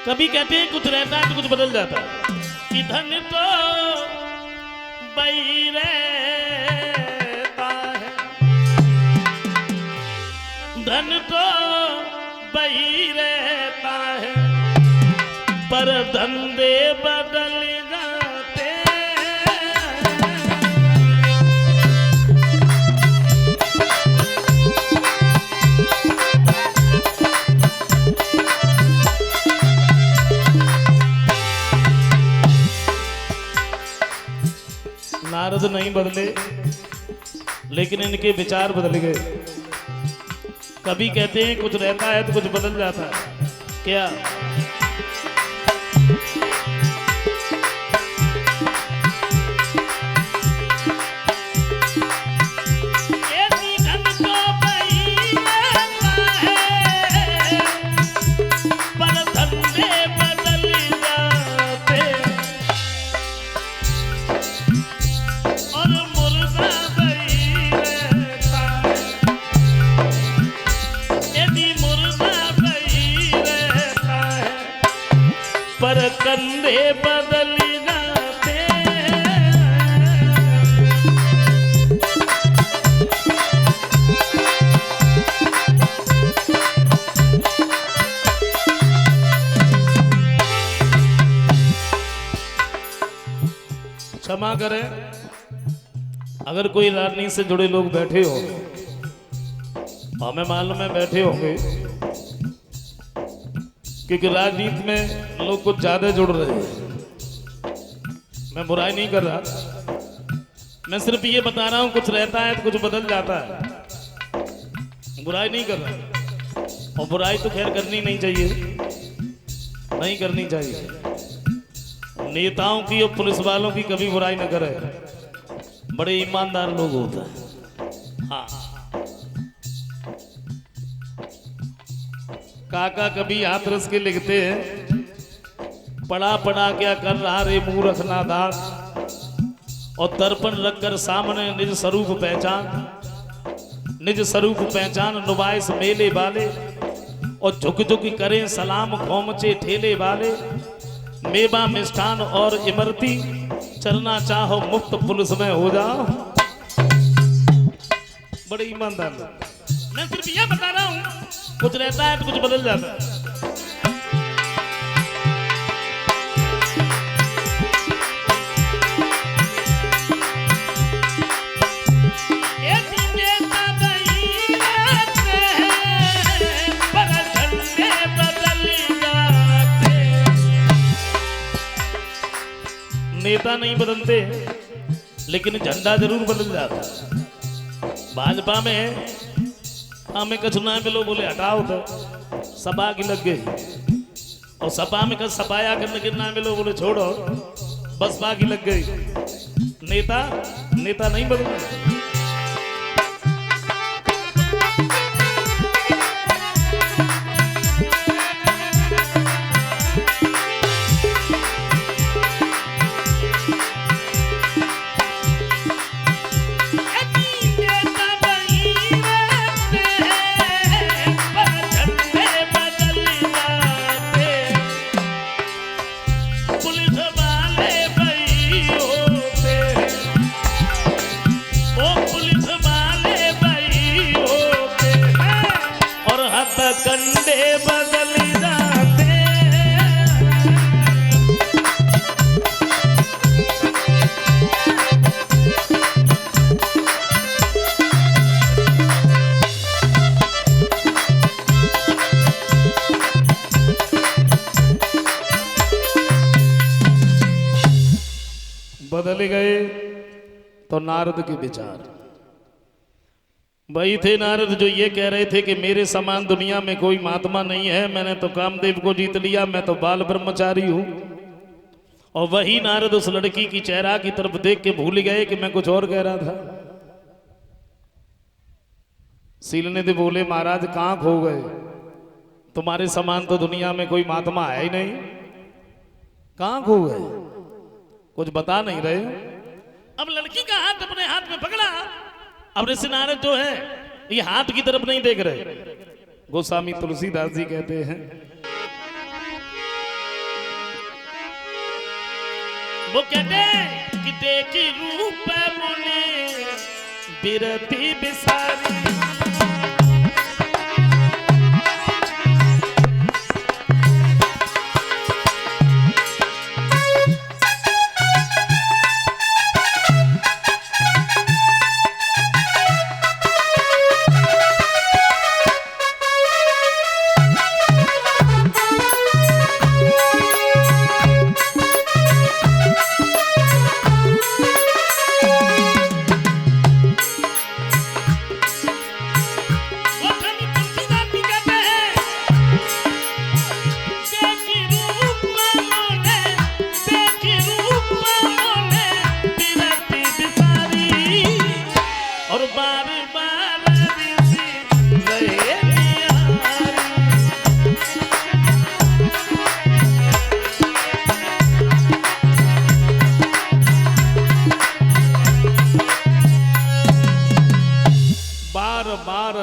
कभी कहते हैं कुछ रहता है तो कुछ बदल जाता है कि धन तो बई रहता है, धन तो बई रहता है, पर धंधे बदल जाते हैं। नारद नहीं बदले लेकिन इनके विचार बदल गए। कभी कहते हैं कुछ रहता है तो कुछ बदल जाता है। क्या पर कंधे बदल जाते हैं। क्षमा करें अगर कोई राजनीति से जुड़े लोग बैठे हो, हमें मालूम है बैठे होंगे, क्योंकि राजनीति में लोग कुछ ज्यादा जुड़ रहे हैं। मैं बुराई नहीं कर रहा, मैं सिर्फ ये बता रहा हूं कुछ रहता है तो कुछ बदल जाता है। बुराई नहीं कर रहा, और बुराई तो खैर करनी नहीं चाहिए, नहीं करनी चाहिए। नेताओं की और पुलिस वालों की कभी बुराई न करे, बड़े ईमानदार लोग होते हैं। हाँ, काका कभी हाथ रस के लिखते हैं, पढ़ा पढ़ा क्या कर रहा रे मूर्ख नादान, और दर्पण रखकर सामने निज स्वरूप पहचान, निज स्वरूप पहचान नुबाइस मेले वाले, और झुक झुक करें सलाम खोमचे ठेले वाले, मेवा मिष्ठान और इमरती चलना चाहो मुफ्त पुलिस में हो जाओ। बड़े ईमानदार। मैं सिर्फ यह बता रहा हूं कुछ रहता है तो कुछ बदल जाता है। नेता नहीं बदलते लेकिन झंडा जरूर बदल जाता है। भाजपा में हमें कछ ना मिलो बोले हटाओ तो सपा की लग गई, और सपा में कछ सपाया करने के ना मिलो बोले छोड़ो बसपा की लग गई। नेता नेता नहीं बदलते। कंधे बदल जाते बदल गए। तो नारद के विचार वही थे नारद जो ये कह रहे थे कि मेरे समान दुनिया में कोई महात्मा नहीं है, मैंने तो कामदेव को जीत लिया, मैं तो बाल ब्रह्मचारी हूं। और वही नारद उस लड़की की चेहरा की तरफ देख के भूल गए कि मैं कुछ और कह रहा था। सीलनिधि बोले महाराज कहां खो गए, तुम्हारे समान तो दुनिया में कोई महात्मा है ही नहीं, कहां खो गए, कुछ बता नहीं रहे। अब लड़की का हाथ अपने हाथ में पकड़ा। अब ऋषि नारद जो है ये हाथ की तरफ नहीं देख रहे। गोस्वामी तुलसीदास जी कहते हैं वो कहते कि देखी रूप मुने बिरती बिसारी।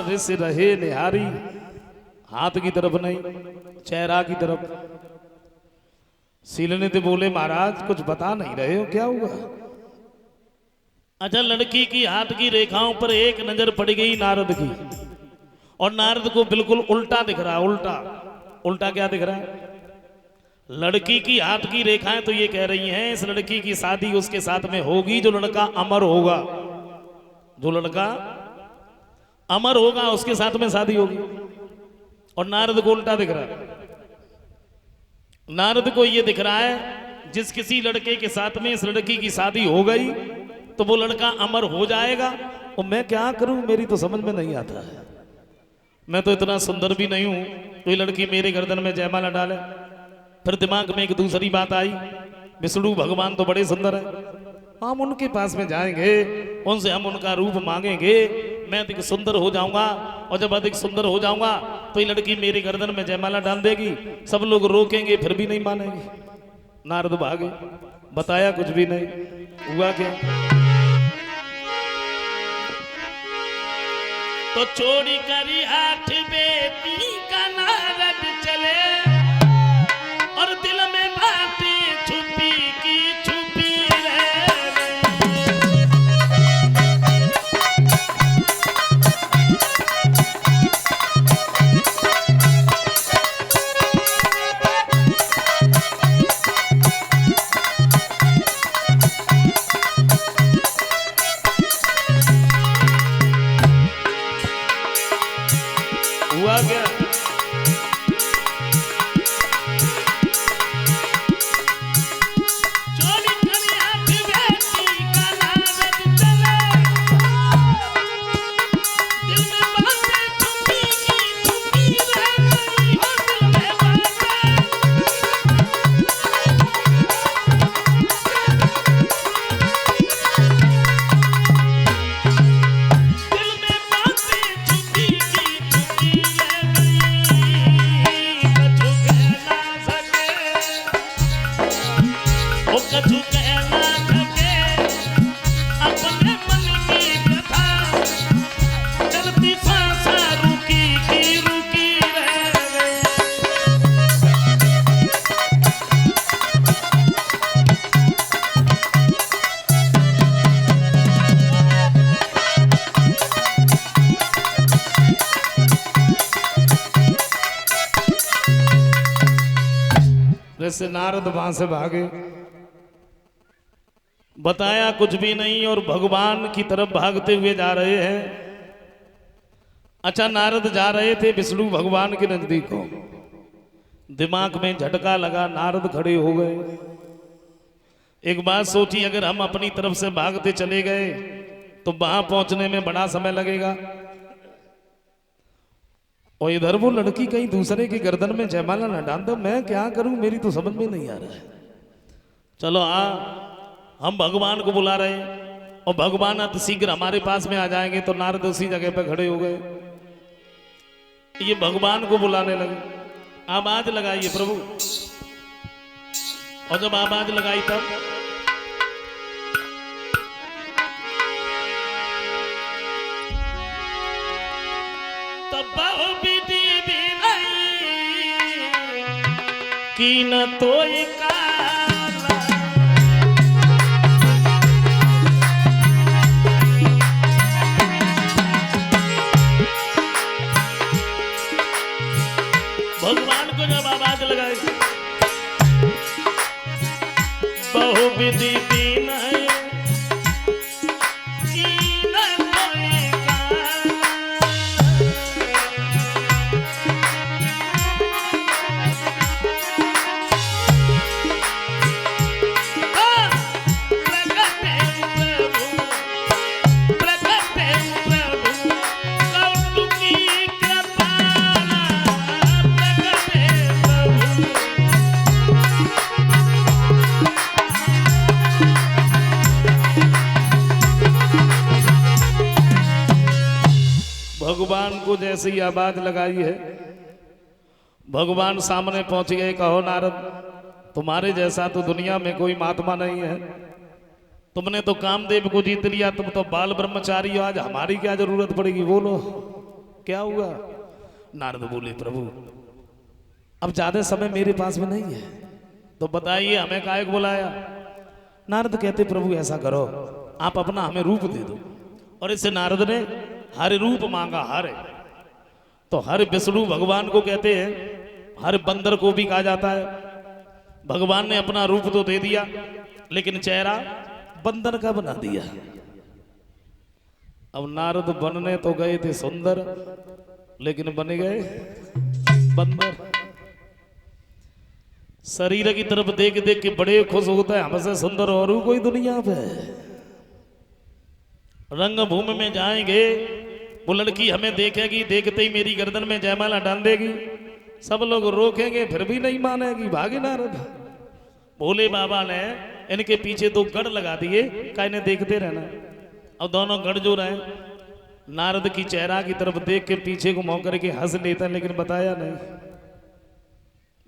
रिस रहे निहारी, हाथ की तरफ नहीं चेहरा की तरफ। सीलने तो बोले महाराज कुछ बता नहीं रहे हो, क्या हुआ? अच्छा, लड़की की हाथ की रेखाओं पर एक नजर पड़ गई नारद की, और नारद को बिल्कुल उल्टा दिख रहा। उल्टा उल्टा क्या दिख रहा है? लड़की की हाथ की रेखाएं तो ये कह रही हैं इस लड़की की शादी उसके साथ में होगी जो लड़का अमर होगा, जो लड़का अमर होगा उसके साथ में शादी होगी। और नारद को उल्टा दिख रहा है। नारद को ये दिख रहा है जिस किसी लड़के के साथ में इस लड़की की शादी हो गई तो वो लड़का अमर हो जाएगा। और मैं क्या करूं, मेरी तो समझ में नहीं आता है। मैं तो इतना सुंदर भी नहीं हूं कोई लड़की मेरे गर्दन में जयमाला डाले। फिर दिमाग में एक दूसरी बात आई, विष्णु भगवान तो बड़े सुंदर है, हम उनके पास में जाएंगे, उनसे हम उनका रूप मांगेंगे, मैं अधिक सुंदर हो जाऊंगा। और जब अधिक सुंदर हो जाऊंगा तो ये लड़की मेरे गर्दन में जयमाला डाल देगी, सब लोग रोकेंगे फिर भी नहीं मानेंगे। नारद भागे, बताया कुछ भी नहीं। हुआ क्या? तो चोरी करी हाथ बेटी का नारद चले, और दिल में बातें छुपी की छुपी हुआ क्या? जैसे नारद वहां से भागे, बताया कुछ भी नहीं और भगवान की तरफ भागते हुए जा रहे हैं। अच्छा, नारद जा रहे थे विष्णु भगवान के नजदीक को, दिमाग में झटका लगा, नारद खड़े हो गए। एक बात सोची, अगर हम अपनी तरफ से भागते चले गए तो वहां पहुंचने में बड़ा समय लगेगा, और इधर वो लड़की कहीं दूसरे की गर्दन में जयमाला न डाल दो। मैं क्या करूं, मेरी तो समझ में नहीं आ रहा है। चलो हम भगवान को बुला रहे हैं और भगवान अति शीघ्र हमारे पास में आ जाएंगे। तो नारद उसी जगह पे खड़े हो गए, ये भगवान को बुलाने लगे। आवाज लगाइए प्रभु, और जब आवाज लगाई तब बहु विधि भी नहीं की न तो काला विधि विनय कीन कोई भगवान को जैसे ही आवाज लगाई है, भगवान सामने पहुंच गए। कहो नारद, तुम्हारे जैसा तो दुनिया में कोई महात्मा नहीं है। तुमने तो कामदेव को जीत लिया, तुम तो बाल ब्रह्मचारी हो, आज हमारी क्या जरूरत पड़ेगी? बोलो क्या हुआ? नारद बोले, प्रभु अब ज्यादा समय मेरे पास में नहीं है, तो बताइए हमें काहे को बुलाया? नारद कहते, प्रभु ऐसा करो, आप अपना हमें रूप दे दो। और इससे नारद ने हर रूप मांगा। हर तो हर विष्णु भगवान को कहते हैं, हर बंदर को भी कहा जाता है। भगवान ने अपना रूप तो दे दिया, लेकिन चेहरा बंदर का बना दिया। अब नारद बनने तो गए थे सुंदर, लेकिन बन गए बंदर। शरीर की तरफ देख देख के बड़े खुश होता है, हमसे सुंदर और कोई दुनिया पे। रंग भूमि में जाएंगे, वो लड़की हमें देखेगी, देखते ही मेरी गर्दन में जयमाला डाल देगी। सब लोग रोकेंगे, फिर भी नहीं मानेगी, भागे नारद। भोले बाबा ने इनके पीछे 2 गढ़ लगा दिए, का इन्हें देखते रहना। अब दोनों गढ़ जो रहे, नारद की चेहरा की तरफ देख के पीछे को मुंह करके हंस लेता, लेकिन बताया नहीं,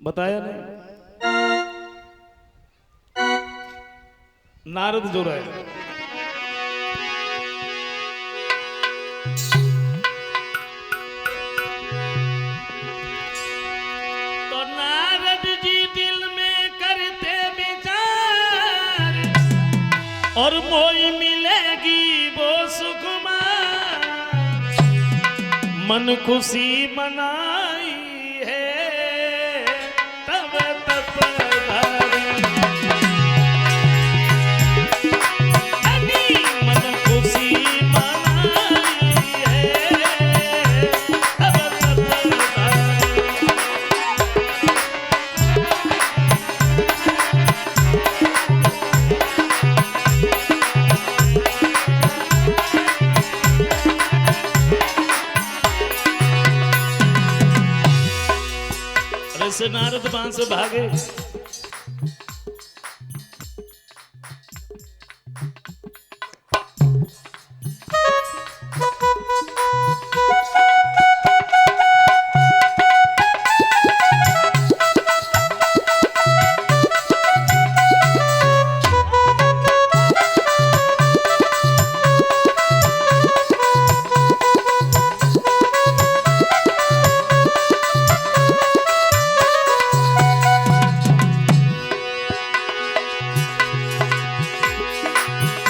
बताया नहीं। नारद जो रहे, तो नारद जी दिल में करते विचार, और मोई मिलेगी वो सुकुमार। मन खुशी मनाई है तब तप धरी, मन खुशी मनाई है तब तप धरी। से नारद वहां से भागे।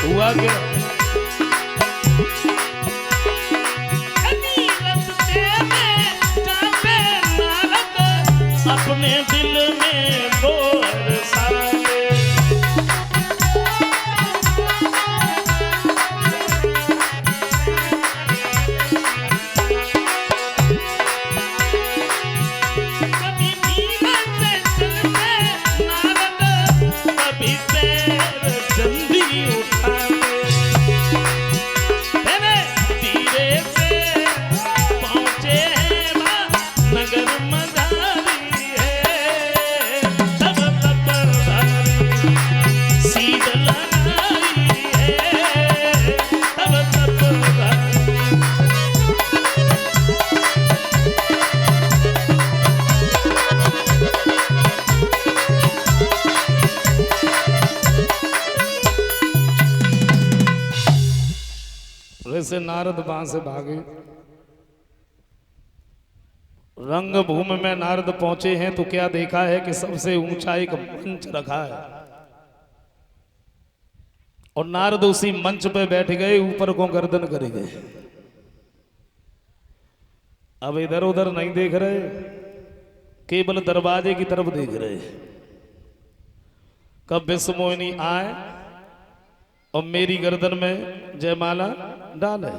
हुआ क्या? अपने दिल में बोर साले, कभी नीरज से चलते नारद, कभी पैर चंदी उठाते। धीरे से पहुंचे नगर मदारी है, तब तब धरी सीध लगाई है, तब तब धरी। वैसे नारद वहां से भागे। रंग भूमि में नारद पहुंचे हैं तो क्या देखा है कि सबसे ऊंचा एक मंच रखा है, और नारद उसी मंच पे बैठ गए, ऊपर को गर्दन कर गए। अब इधर उधर नहीं देख रहे, केवल दरवाजे की तरफ देख रहे। कब विश्व मोहिनी आए और मेरी गर्दन में जयमाला डाले।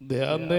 ध्यान दें।